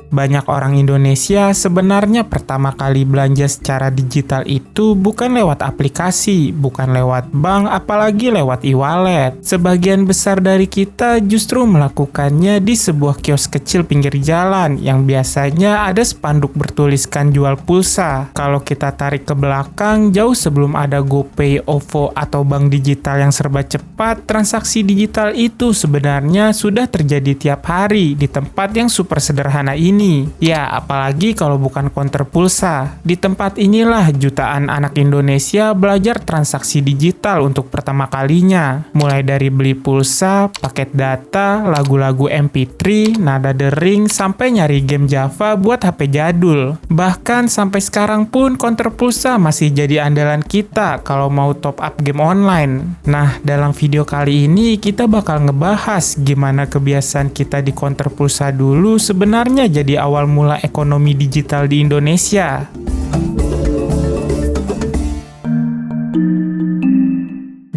Banyak orang Indonesia sebenarnya pertama kali belanja secara digital itu bukan lewat aplikasi, bukan lewat bank, apalagi lewat e-wallet. Sebagian besar dari kita justru melakukannya di sebuah kios kecil pinggir jalan yang biasanya ada spanduk bertuliskan jual pulsa. Kalau kita tarik ke belakang, jauh sebelum ada GoPay, OVO, atau bank digital yang serba cepat, transaksi digital itu sebenarnya sudah terjadi tiap hari di tempat yang super sederhana ini. Ya, apalagi kalau bukan konter pulsa. Di tempat inilah jutaan anak Indonesia belajar transaksi digital untuk pertama kalinya. Mulai dari beli pulsa, paket data, lagu-lagu MP3, nada dering, sampai nyari game Java buat HP jadul. Bahkan sampai sekarang pun konter pulsa masih jadi andalan kita kalau mau top up game online. Nah, dalam video kali ini kita bakal ngebahas gimana kebiasaan kita di konter pulsa dulu sebenarnya jadi awal mula ekonomi digital di Indonesia.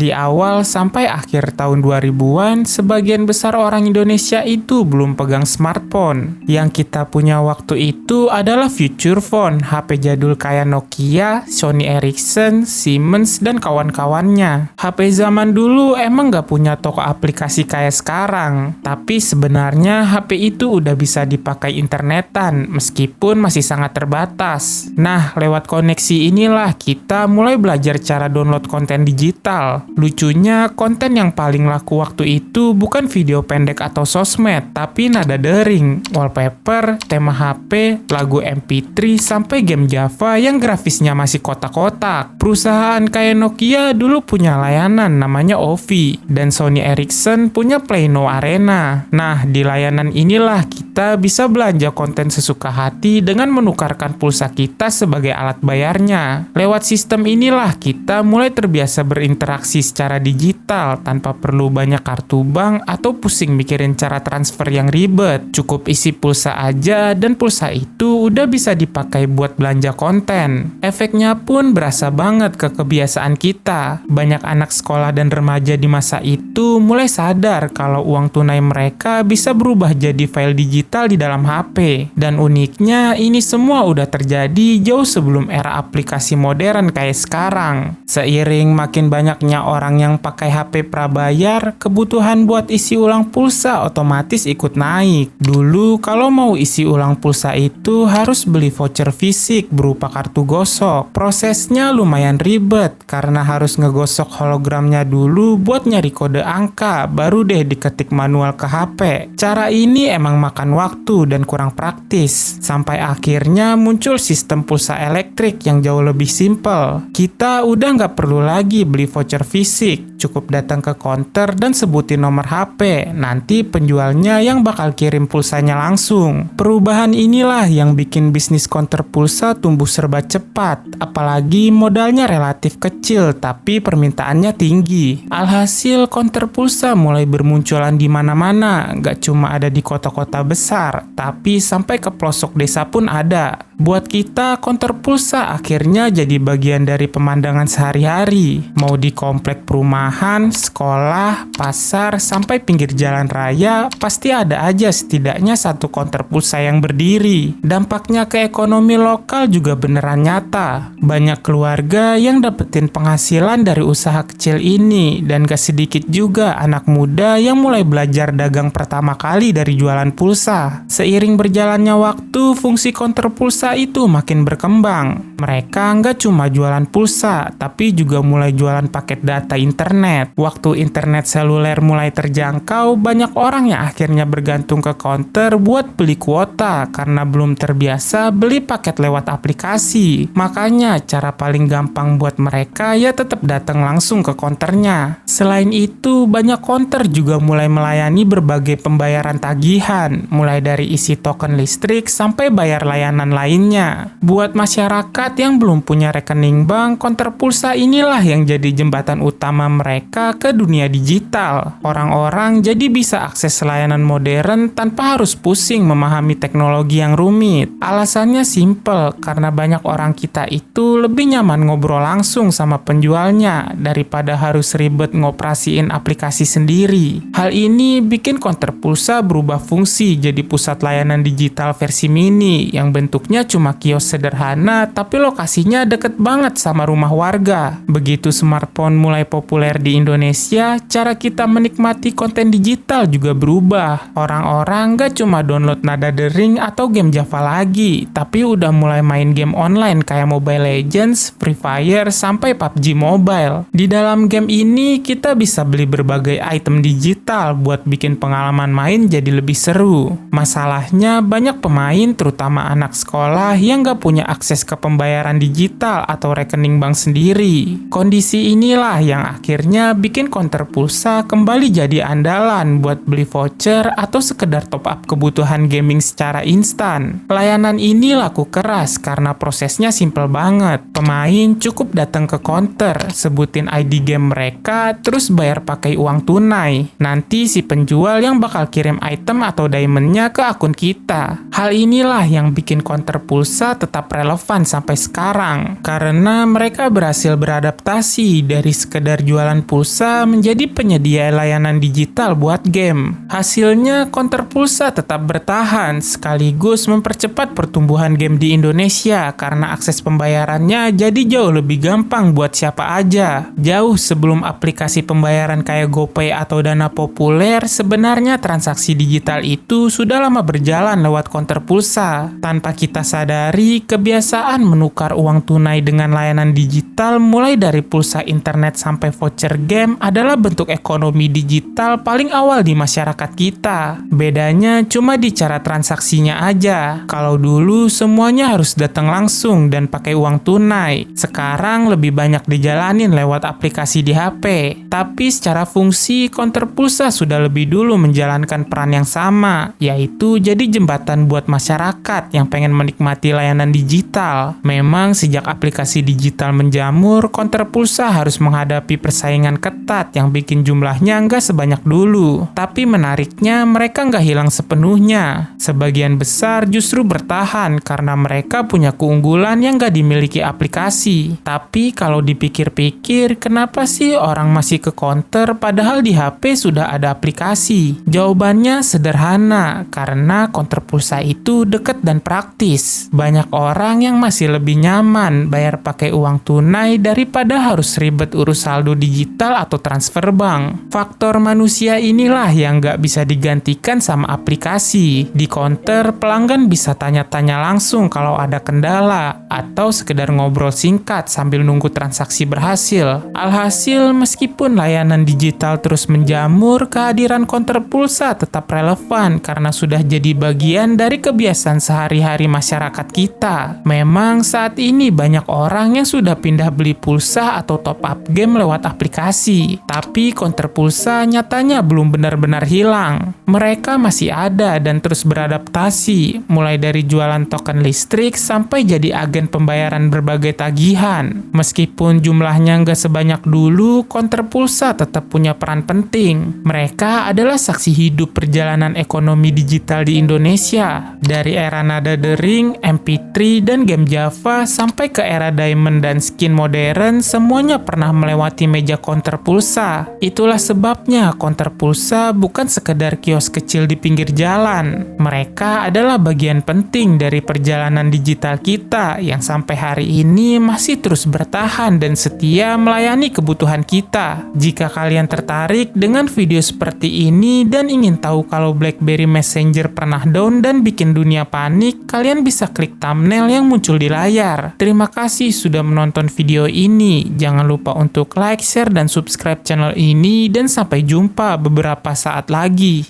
Di awal sampai akhir tahun 2000-an, sebagian besar orang Indonesia itu belum pegang smartphone. Yang kita punya waktu itu adalah feature phone, HP jadul kayak Nokia, Sony Ericsson, Siemens, dan kawan-kawannya. HP zaman dulu emang nggak punya toko aplikasi kayak sekarang, tapi sebenarnya HP itu udah bisa dipakai internetan, meskipun masih sangat terbatas. Nah, lewat koneksi inilah kita mulai belajar cara download konten digital. Lucunya, konten yang paling laku waktu itu bukan video pendek atau sosmed, tapi nada dering, wallpaper, tema HP, lagu MP3, sampai game Java yang grafisnya masih kotak-kotak. Perusahaan kayak Nokia dulu punya layanan namanya Ovi, dan Sony Ericsson punya Play Now Arena. Nah, di layanan inilah kita bisa belanja konten sesuka hati dengan menukarkan pulsa kita sebagai alat bayarnya. Lewat sistem inilah kita mulai terbiasa berinteraksi secara digital tanpa perlu banyak kartu bank atau pusing mikirin cara transfer yang ribet. Cukup isi pulsa aja dan pulsa itu udah bisa dipakai buat belanja konten. Efeknya pun berasa banget ke kebiasaan kita. Banyak anak sekolah dan remaja di masa itu mulai sadar kalau uang tunai mereka bisa berubah jadi file digital di dalam HP. Dan uniknya ini semua udah terjadi jauh sebelum era aplikasi modern kayak sekarang. Seiring makin banyaknya orang yang pakai HP prabayar, kebutuhan buat isi ulang pulsa otomatis ikut naik. Dulu kalau mau isi ulang pulsa itu harus beli voucher fisik berupa kartu gosok. Prosesnya lumayan ribet karena harus ngegosok hologramnya dulu buat nyari kode angka, baru deh diketik manual ke HP. Cara ini emang makan waktu dan kurang praktis. Sampai akhirnya muncul sistem pulsa elektrik yang jauh lebih simpel. Kita udah nggak perlu lagi beli voucher fisik, cukup datang ke counter dan sebutin nomor HP. Nanti penjualnya yang bakal kirim pulsanya langsung. Perubahan inilah yang bikin bisnis counter pulsa tumbuh serba cepat. Apalagi modalnya relatif kecil tapi permintaannya tinggi. Alhasil counter pulsa mulai bermunculan di mana-mana. Gak cuma ada di kota-kota besar, tapi sampai ke pelosok desa pun ada. Buat kita, counter pulsa akhirnya jadi bagian dari pemandangan sehari-hari. Mau di komplek perumahan, sekolah, pasar, sampai pinggir jalan raya, pasti ada aja setidaknya satu counter pulsa yang berdiri. Dampaknya ke ekonomi lokal juga beneran nyata. Banyak keluarga yang dapetin penghasilan dari usaha kecil ini, dan gak sedikit juga anak muda yang mulai belajar dagang pertama kali dari jualan pulsa. Seiring berjalannya waktu, fungsi counter pulsa itu makin berkembang. Mereka nggak cuma jualan pulsa, tapi juga mulai jualan paket data internet. Waktu internet seluler mulai terjangkau, banyak orang yang akhirnya bergantung ke counter buat beli kuota karena belum terbiasa beli paket lewat aplikasi. Makanya cara paling gampang buat mereka ya tetap datang langsung ke counternya. Selain itu, banyak counter juga mulai melayani berbagai pembayaran tagihan, mulai dari isi token listrik sampai bayar layanan lain. rekeningnya. Buat masyarakat yang belum punya rekening bank, konter pulsa inilah yang jadi jembatan utama mereka ke dunia digital. Orang-orang jadi bisa akses layanan modern tanpa harus pusing memahami teknologi yang rumit. Alasannya simple, karena banyak orang kita itu lebih nyaman ngobrol langsung sama penjualnya daripada harus ribet ngoperasiin aplikasi sendiri. Hal ini bikin konter pulsa berubah fungsi jadi pusat layanan digital versi mini yang bentuknya cuma kios sederhana tapi lokasinya deket banget sama rumah warga. Begitu smartphone mulai populer di Indonesia, cara kita menikmati konten digital juga berubah. Orang-orang gak cuma download nada dering atau game Java lagi, tapi udah mulai main game online kayak Mobile Legends, Free Fire, sampai PUBG Mobile. Di dalam game ini kita bisa beli berbagai item digital buat bikin pengalaman main jadi lebih seru. Masalahnya banyak pemain, terutama anak sekolah, yang gak punya akses ke pembayaran digital atau rekening bank sendiri. Kondisi inilah yang akhirnya bikin konter pulsa kembali jadi andalan buat beli voucher atau sekedar top up kebutuhan gaming secara instan. Layanan ini laku keras karena prosesnya simple banget. Pemain cukup datang ke counter, sebutin ID game mereka, terus bayar pakai uang tunai. Nanti si penjual yang bakal kirim item atau diamondnya ke akun kita. Hal inilah yang bikin konter pulsa tetap relevan sampai sekarang, karena mereka berhasil beradaptasi dari sekedar jualan pulsa menjadi penyedia layanan digital buat game. Hasilnya, konter pulsa tetap bertahan, sekaligus mempercepat pertumbuhan game di Indonesia karena akses pembayarannya jadi jauh lebih gampang buat siapa aja. Jauh sebelum aplikasi pembayaran kayak GoPay atau Dana populer, sebenarnya transaksi digital itu sudah lama berjalan lewat konter pulsa. Tanpa kita sadari, kebiasaan menukar uang tunai dengan layanan digital mulai dari pulsa internet sampai voucher game adalah bentuk ekonomi digital paling awal di masyarakat kita. Bedanya cuma di cara transaksinya aja. Kalau dulu semuanya harus datang langsung dan pakai uang tunai, sekarang lebih banyak dijalanin lewat aplikasi di HP. Tapi secara fungsi, konter pulsa sudah lebih dulu menjalankan peran yang sama, yaitu jadi jembatan buat masyarakat yang pengen menikmati layanan digital. Memang sejak aplikasi digital menjamur, konter pulsa harus menghadapi persaingan ketat yang bikin jumlahnya nggak sebanyak dulu. Tapi menariknya, mereka nggak hilang sepenuhnya. Sebagian besar justru bertahan karena mereka punya keunggulan yang nggak dimiliki aplikasi. Tapi kalau dipikir-pikir, kenapa sih orang masih ke counter padahal di HP sudah ada aplikasi? Jawabannya sederhana, karena konter pulsa itu deket dan praktis. Banyak orang yang masih lebih nyaman bayar pakai uang tunai daripada harus ribet urus saldo digital atau transfer bank. Faktor manusia inilah yang nggak bisa digantikan sama aplikasi. Di counter, pelanggan bisa tanya-tanya langsung kalau ada kendala, atau sekedar ngobrol singkat sambil nunggu transaksi berhasil. Alhasil, meskipun layanan digital terus menjamur, kehadiran konter pulsa tetap relevan karena sudah jadi bagian dari kebiasaan sehari-hari masyarakat kita. Memang saat ini banyak orang yang sudah pindah beli pulsa atau top up game lewat aplikasi, tapi konter pulsa nyatanya belum benar-benar hilang. Mereka masih ada dan terus beradaptasi, mulai dari jualan token listrik sampai jadi agen pembayaran berbagai tagihan. Meskipun jumlahnya nggak sebanyak dulu, konter pulsa tetap punya peran penting. Mereka adalah saksi hidup perjalanan ekonomi digital di Indonesia. Dari era nada dering, MP3, dan game Java sampai ke era diamond dan skin modern, semuanya pernah melewati meja konter pulsa. Itulah sebabnya konter pulsa bukan sekedar kios kecil di pinggir jalan. Mereka adalah bagian penting dari perjalanan digital kita yang sampai hari ini masih terus bertahan dan setia melayani kebutuhan kita. Jika kalian tertarik dengan video seperti ini dan ingin tahu kalau BlackBerry Messenger pernah down dan bikin dunia panik, kalian bisa klik thumbnail yang muncul di layar. Terima kasih sudah menonton video ini. Jangan lupa untuk like, share, dan subscribe channel ini, dan sampai jumpa beberapa saat lagi.